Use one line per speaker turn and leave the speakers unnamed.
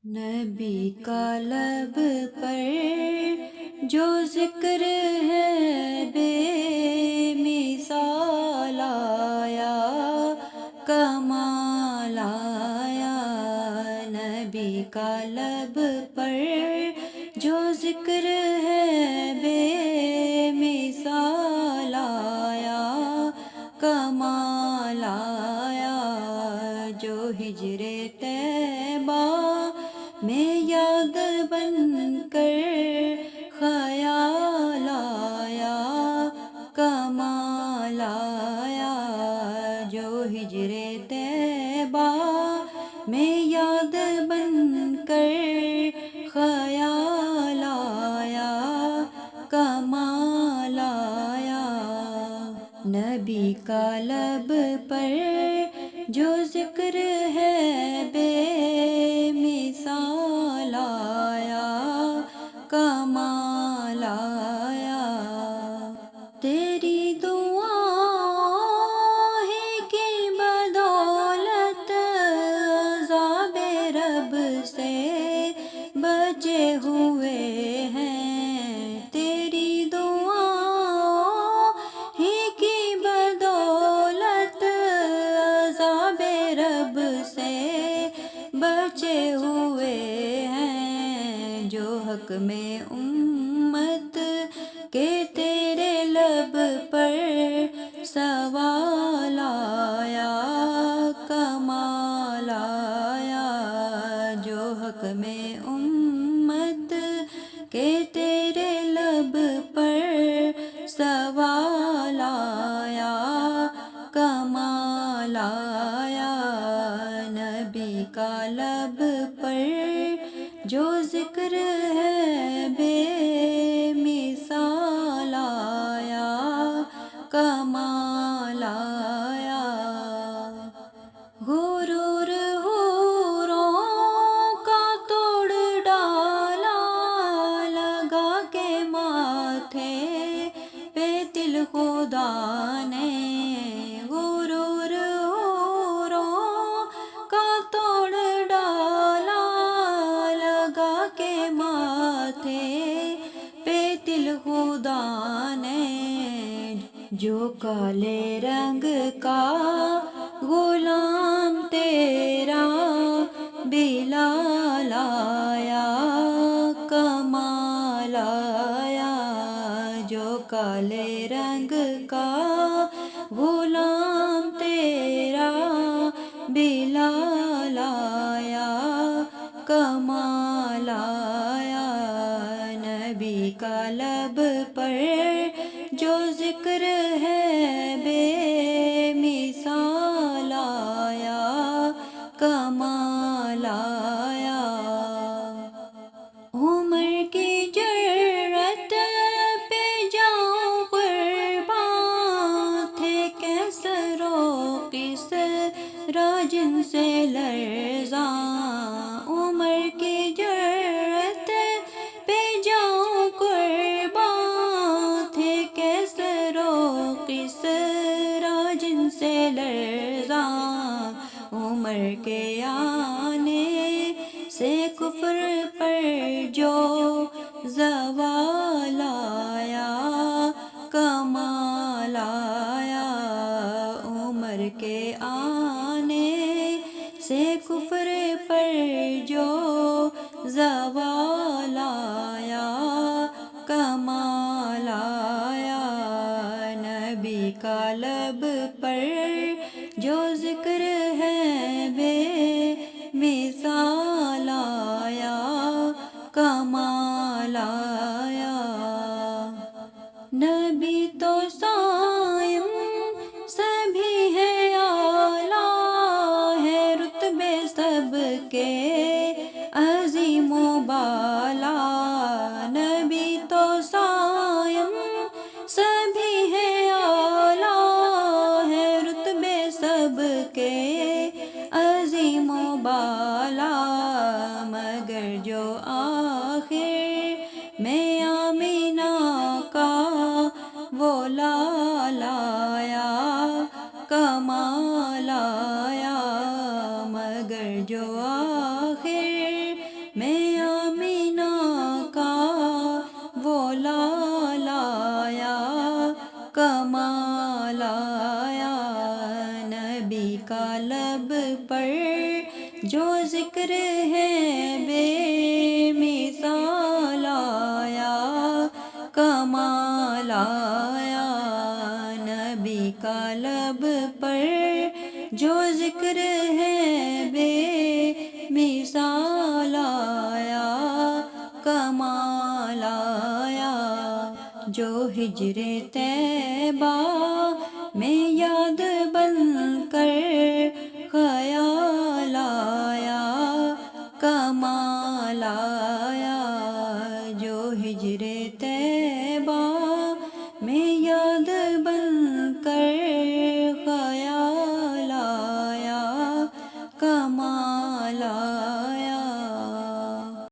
نبی کا لب پر جو ذکر ہے بے مثال آیا، کمال آیا۔ نبی کا لب پر جو ذکر ہے بے مثال آیا، کمال آیا۔ جو ہجر طیبہ میں یاد بن کر خیال آیا، کمال آیا۔ جو ہجر طیبہ میں یاد بن کر خیال آیا، کمال آیا۔ نبی کا لب پر جو ذکر ہے بے مثال آیا، کمال آیا۔ تیری دعائیں کی بدولت عذاب رب سے بچے ہوئے ہیں، تیری دعائیں کی بدولت عذاب رب سے بچے ہوئے ہیں۔ جو حق میں امت کے تیرے لب پر سوال آیا، کمال آیا۔ جو حق میں امت کے تیرے لب پر سوال آیا، کمال آیا۔ نبی کا لب پر جو ذکر ہے بے مثال آیا، کمال آیا۔ غرور حوروں کا توڑ ڈالا، لگا کے ماتھے پہ تل خدا نے۔ غرور حوروں کا توڑ ڈالا، لگا کے ماتھے پہ تل خدا نے۔ جو کالے رنگ کا غلام تیرا بلال آیا، کمال آیا۔ جو کالے رنگ کا غلام تیرا بلال آیا، کمال آیا۔ نبی کا لب پر جو ذکر ہے بے مثال آیا، کمال آیا۔ عمر کی جرت پہ جاؤں قرباں، تھے کیسر و کسریٰ جن سے لرزاں۔ عمر کی جرت پہ جاؤں قرباں، تھے کیسر و کسریٰ جن سے لرزاں۔ عمر کے آنے سے کفر پر جو زوال آیا، کمال آیا۔ عمر کے آنے سے کفر پر جو زوال آیا، کمال آیا۔ نبی کا لب پر جو ذکر ہے بے مثال آیا، کمال آیا۔ نبی تو صائم سبھی ہے، اعلیٰ ہے رتبے سب کے عظیم و بالا۔ نبی تو صائم سبھی ہے، اعلیٰ ہے رتبے سب کے عظیم و بالا۔ مگر جو آخر میں آمینہ کا وہ لال آیا، کمال آیا۔ مگر جو آخر ذکر ہے بے مثال آیا، کمال آیا، نبی کا لب پر جو ذکر ہے بے مثال آیا، کمال آیا، جو ہجر طیبہ میں یاد بن کر خیال آیا، کمال آیا، جو ہجر